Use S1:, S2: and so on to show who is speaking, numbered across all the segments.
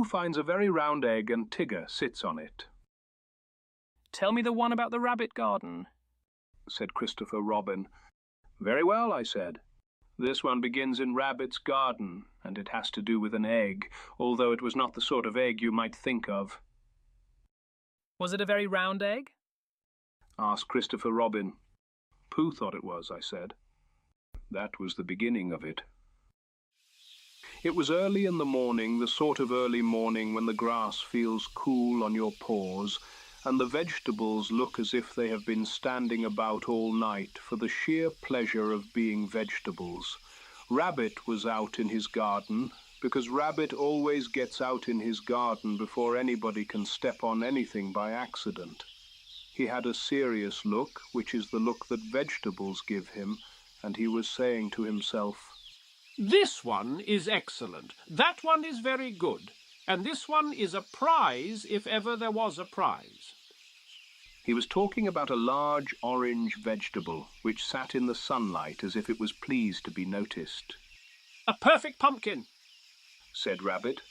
S1: finds a very round egg and Tigger sits on it.
S2: "Tell me the one about the rabbit garden,"
S1: said Christopher Robin. "Very well," I said. "This one begins in Rabbit's garden, and it has to do with an egg, although it was not the sort of egg you might think of."
S2: "Was it a very round egg?"
S1: asked Christopher Robin. "Pooh thought it was," I said. That was the beginning of it. It was early in the morning, the sort of early morning when the grass feels cool on your paws, and the vegetables look as if they have been standing about all night for the sheer pleasure of being vegetables. Rabbit was out in his garden, because Rabbit always gets out in his garden before anybody can step on anything by accident. He had a serious look, which is the look that vegetables give him, and he was saying to himself,
S3: "This one is excellent, that one is very good, and this one is a prize if ever there was a prize."
S1: He was talking about a large orange vegetable which sat in the sunlight as if it was pleased to be noticed.
S3: "A perfect pumpkin,"
S1: said Rabbit.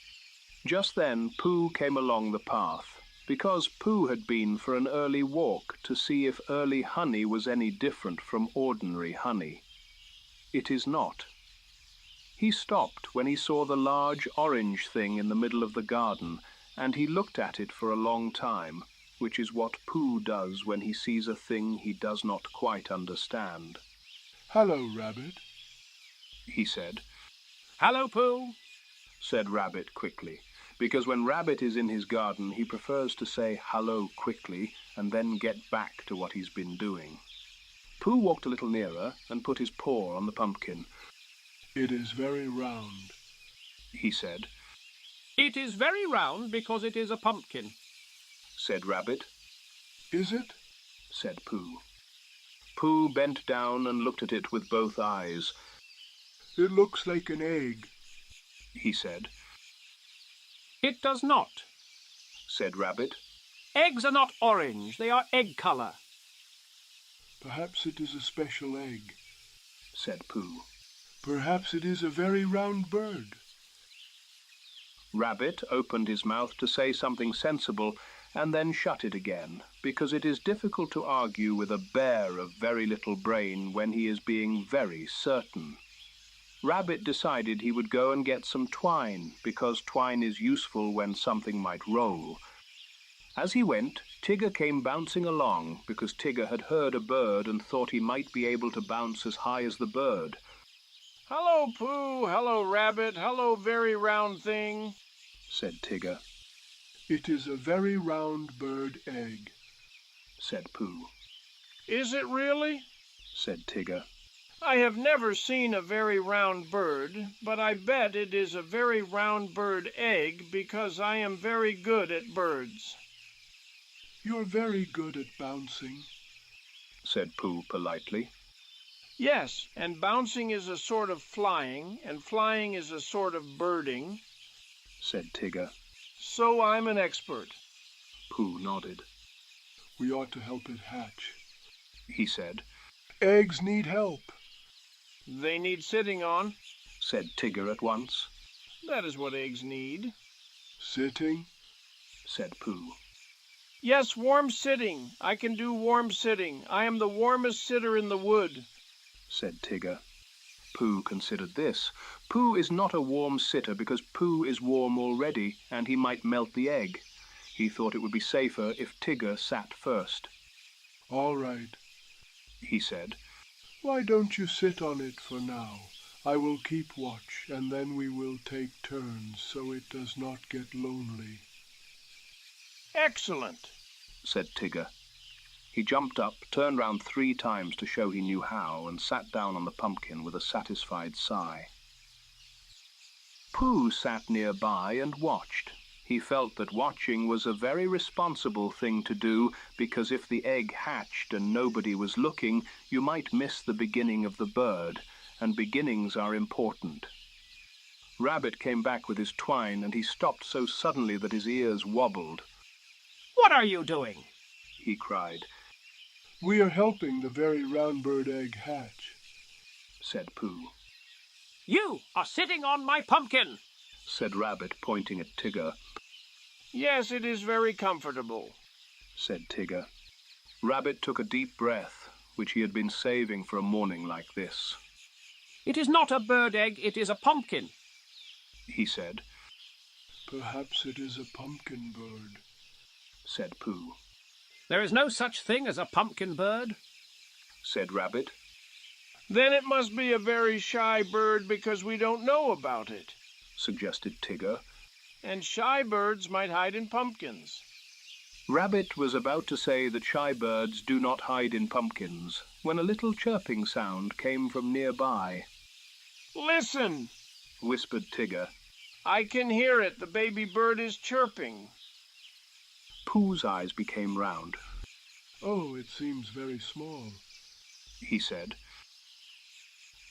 S1: Just then Pooh came along the path, because Pooh had been for an early walk to see if early honey was any different from ordinary honey. It is not. He stopped when he saw the large orange thing in the middle of the garden, and he looked at it for a long time, which is what Pooh does when he sees a thing he does not quite understand.
S4: "Hello, Rabbit,"
S1: he said.
S3: "Hello, Pooh,"
S1: said Rabbit quickly, because when Rabbit is in his garden he prefers to say hello quickly and then get back to what he's been doing. Pooh walked a little nearer and put his paw on the pumpkin.
S4: "It is very round,"
S1: he said.
S3: "It is very round because it is a pumpkin,"
S1: said Rabbit.
S4: "Is it?"
S1: said Pooh. Pooh bent down and looked at it with both eyes.
S4: "It looks like an egg,"
S1: he said.
S3: "It does not,"
S1: said Rabbit.
S3: "Eggs are not orange, they are egg color."
S4: "Perhaps it is a special egg,"
S1: said Pooh.
S4: "Perhaps it is a very round bird."
S1: Rabbit opened his mouth to say something sensible and then shut it again, because it is difficult to argue with a bear of very little brain when he is being very certain. Rabbit decided he would go and get some twine, because twine is useful when something might roll. As he went, Tigger came bouncing along, because Tigger had heard a bird and thought he might be able to bounce as high as the bird.
S3: "Hello, Pooh, hello, Rabbit, hello, very round thing,"
S1: said Tigger.
S4: "It is a very round bird egg,"
S1: said Pooh.
S3: "Is it really?"
S1: said Tigger.
S3: "I have never seen a very round bird, but I bet it is a very round bird egg because I am very good at birds."
S4: "You're very good at bouncing,"
S1: said Pooh politely.
S3: "Yes, and bouncing is a sort of flying, and flying is a sort of birding,"
S1: said Tigger.
S3: "So I'm an expert."
S1: Pooh nodded.
S4: "We ought to help it hatch,"
S1: he said.
S4: "Eggs need help."
S3: "They need sitting on,"
S1: said Tigger at once.
S3: "That is what eggs need."
S4: "Sitting,"
S1: said Pooh.
S3: "Yes, warm sitting. I can do warm sitting. I am the warmest sitter in the wood,"
S1: said Tigger. Pooh considered this. Pooh is not a warm sitter because Pooh is warm already and he might melt the egg. He thought it would be safer if Tigger sat first.
S4: "All right,"
S1: he said.
S4: "Why don't you sit on it for now? I will keep watch, and then we will take turns so it does not get lonely."
S3: "Excellent,"
S1: said Tigger. He jumped up, turned round 3 times to show he knew how, and sat down on the pumpkin with a satisfied sigh. Pooh sat nearby and watched. He felt that watching was a very responsible thing to do, because if the egg hatched and nobody was looking, you might miss the beginning of the bird, and beginnings are important. Rabbit came back with his twine, and he stopped so suddenly that his ears wobbled.
S3: "What are you doing?"
S1: he cried.
S4: "We are helping the very round bird egg hatch,"
S1: said Pooh.
S3: "You are sitting on my pumpkin,"
S1: said Rabbit, pointing at Tigger.
S3: Yes, it is very comfortable,
S1: said Tigger. Rabbit took a deep breath, which he had been saving for a morning like this.
S2: It is not a bird egg, it is a pumpkin,
S1: he said.
S4: Perhaps it is a pumpkin bird,
S1: said Pooh.
S2: There is no such thing as a pumpkin bird,
S1: said Rabbit.
S3: Then it must be a very shy bird because we don't know about it,
S1: suggested Tigger.
S3: And shy birds might hide in pumpkins.
S1: Rabbit was about to say that shy birds do not hide in pumpkins when a little chirping sound came from nearby.
S3: Listen,
S1: whispered Tigger.
S3: I can hear it. The baby bird is chirping.
S1: Pooh's eyes became round.
S4: Oh, it seems very small,
S1: he said.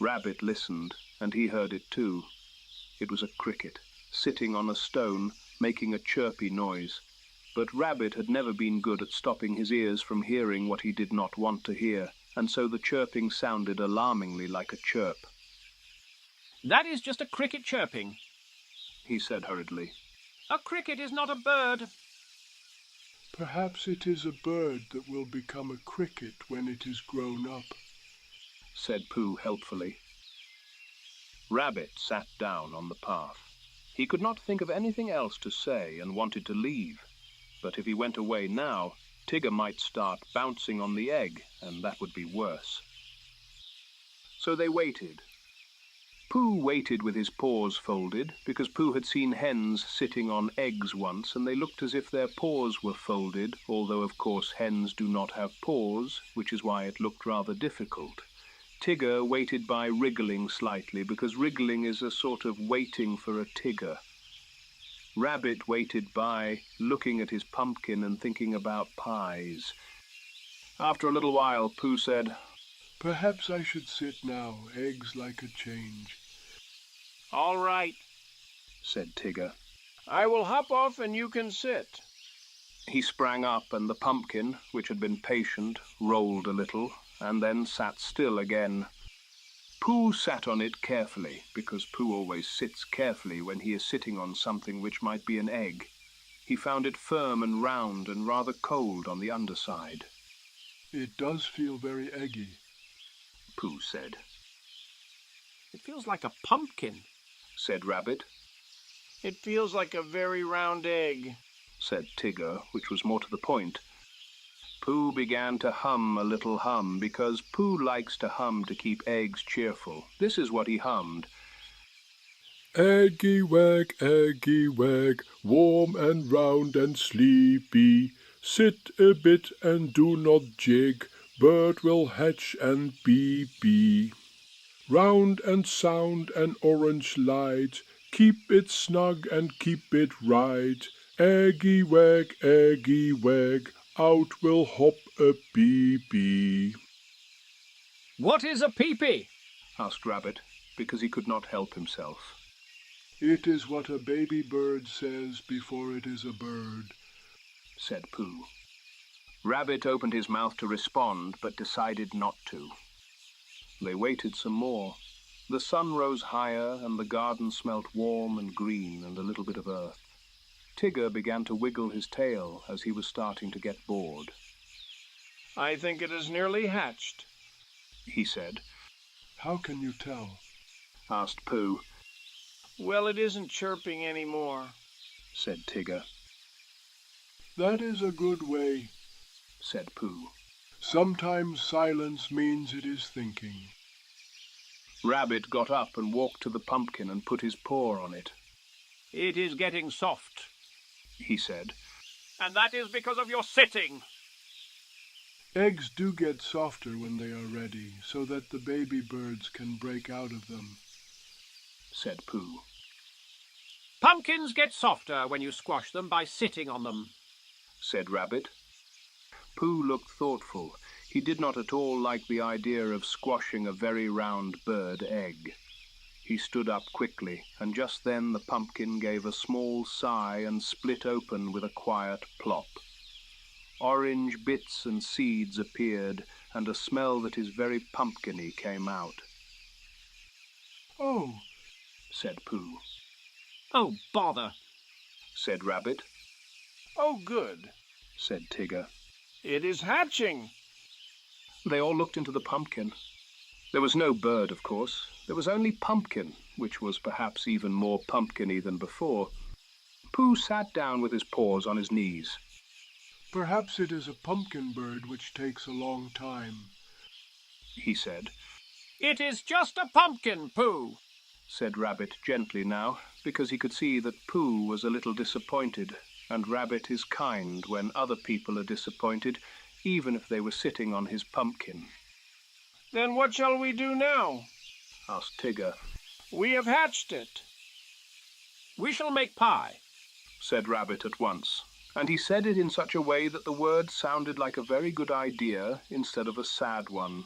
S1: Rabbit listened, and he heard it too. It was a cricket, sitting on a stone, making a chirpy noise. But Rabbit had never been good at stopping his ears from hearing what he did not want to hear, and so the chirping sounded alarmingly like a chirp.
S2: That is just a cricket chirping,
S1: he said hurriedly.
S2: A cricket is not a bird.
S4: Perhaps it is a bird that will become a cricket when it is grown up,
S1: said Pooh helpfully. Rabbit sat down on the path. He could not think of anything else to say and wanted to leave. But if he went away now, Tigger might start bouncing on the egg, and that would be worse. So they waited. Pooh waited with his paws folded, because Pooh had seen hens sitting on eggs once, and they looked as if their paws were folded, although of course hens do not have paws, which is why it looked rather difficult. Tigger waited by wriggling slightly, because wriggling is a sort of waiting for a Tigger. Rabbit waited by looking at his pumpkin and thinking about pies. After a little while, Pooh said,
S4: Perhaps I should sit now. Eggs like a change.
S3: All right,
S1: said Tigger.
S3: I will hop off and you can sit.
S1: He sprang up, and the pumpkin, which had been patient, rolled a little, and then sat still again. Pooh sat on it carefully, because Pooh always sits carefully when he is sitting on something which might be an egg. He found it firm and round and rather cold on the underside.
S4: It does feel very eggy,
S1: Pooh said.
S2: It feels like a pumpkin,
S1: said Rabbit.
S3: It feels like a very round egg,
S1: said Tigger, which was more to the point. Pooh began to hum a little hum, because Pooh likes to hum to keep eggs cheerful. This is what he hummed.
S4: Eggy wag, warm and round and sleepy. Sit a bit and do not jig, bird will hatch and bee. Round and sound and orange light, keep it snug and keep it right. Eggy wag, out will hop a bee.
S2: What is a peepee?
S1: Asked Rabbit, because he could not help himself.
S4: It is what a baby bird says before it is a bird,
S1: said Pooh. Rabbit opened his mouth to respond, but decided not to. They waited some more. The sun rose higher, and the garden smelt warm and green and a little bit of earth. Tigger began to wiggle his tail as he was starting to get bored.
S3: I think it is nearly hatched,
S1: he said.
S4: How can you tell?
S1: Asked Pooh.
S3: Well, it isn't chirping anymore,
S1: said Tigger.
S4: That is a good way,
S1: said Pooh.
S4: Sometimes silence means it is thinking.
S1: Rabbit got up and walked to the pumpkin and put his paw on it.
S2: It is getting soft,
S1: he said.
S2: And that is because of your sitting.
S4: Eggs do get softer when they are ready, so that the baby birds can break out of them,
S1: said Pooh.
S2: Pumpkins get softer when you squash them by sitting on them,
S1: said Rabbit. Pooh looked thoughtful. He did not at all like the idea of squashing a very round bird egg. He stood up quickly, and just then the pumpkin gave a small sigh and split open with a quiet plop. Orange bits and seeds appeared, and a smell that is very pumpkin-y came out.
S4: Oh,
S1: said Pooh.
S2: Oh, bother,
S1: said Rabbit.
S3: Oh, good.
S1: Said Tigger.
S3: It is hatching.
S1: They all looked into the pumpkin. There was no bird, of course. There was only pumpkin, which was perhaps even more pumpkin-y than before. Pooh sat down with his paws on his knees.
S4: Perhaps it is a pumpkin bird which takes a long time,
S1: he said.
S2: It is just a pumpkin, Pooh,
S1: said Rabbit gently now, because he could see that Pooh was a little disappointed, and Rabbit is kind when other people are disappointed, even if they were sitting on his pumpkin.
S3: Then what shall we do now?
S1: Asked Tigger.
S3: We have hatched it.
S2: We shall make pie,
S1: said Rabbit at once, and he said it in such a way that the word sounded like a very good idea instead of a sad one.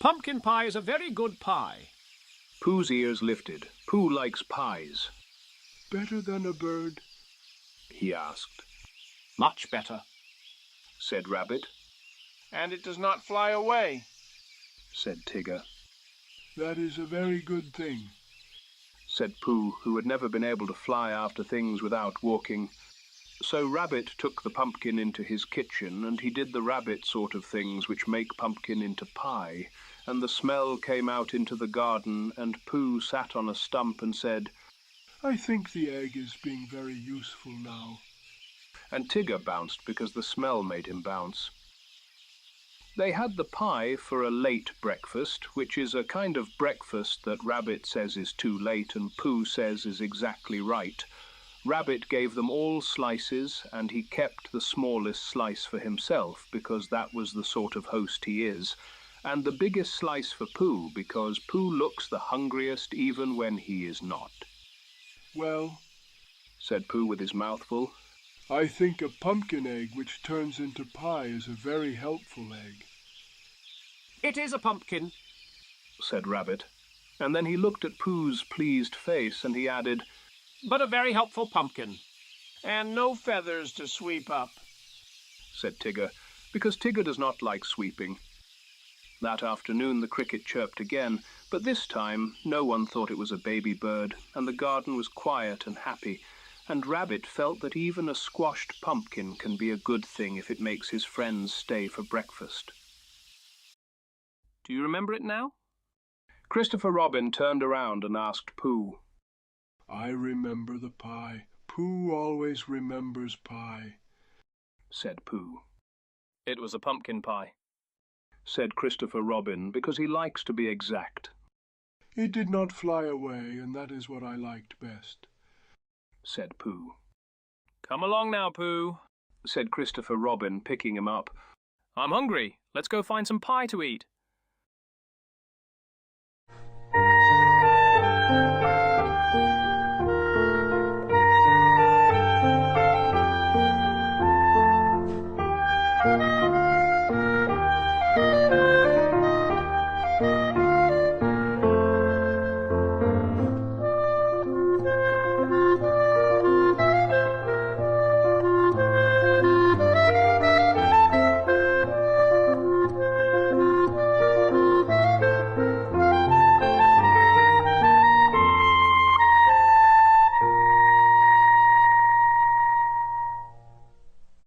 S2: Pumpkin pie is a very good pie.
S1: Pooh's ears lifted. Pooh likes pies.
S4: Better than a bird?
S1: He asked.
S2: Much better,
S1: said Rabbit.
S3: And it does not fly away,
S1: said Tigger.
S4: That is a very good thing,
S1: said Pooh, who had never been able to fly after things without walking. So Rabbit took the pumpkin into his kitchen, and he did the rabbit sort of things which make pumpkin into pie, and the smell came out into the garden, and Pooh sat on a stump and said,
S4: I think the egg is being very useful now.
S1: And Tigger bounced because the smell made him bounce. They had the pie for a late breakfast, which is a kind of breakfast that Rabbit says is too late and Pooh says is exactly right. Rabbit gave them all slices, and he kept the smallest slice for himself, because that was the sort of host he is, and the biggest slice for Pooh, because Pooh looks the hungriest even when he is not.
S4: Well,
S1: said Pooh with his mouth full,
S4: I think a pumpkin egg which turns into pie is a very helpful egg.
S2: It is a pumpkin,
S1: said Rabbit, and then he looked at Pooh's pleased face, and he added,
S2: but a very helpful pumpkin.
S3: And no feathers to sweep up,
S1: said Tigger, because Tigger does not like sweeping. That afternoon the cricket chirped again, but this time no one thought it was a baby bird, and the garden was quiet and happy, and Rabbit felt that even a squashed pumpkin can be a good thing if it makes his friends stay for breakfast.
S2: Do you remember it now?
S1: Christopher Robin turned around and asked Pooh.
S4: I remember the pie. Pooh always remembers pie,
S1: said Pooh.
S2: It was a pumpkin pie,
S1: said Christopher Robin, because he likes to be exact.
S4: It did not fly away, and that is what I liked best,
S1: said Pooh.
S2: Come along now, Pooh,
S1: said Christopher Robin, picking him up.
S2: I'm hungry. Let's go find some pie to eat.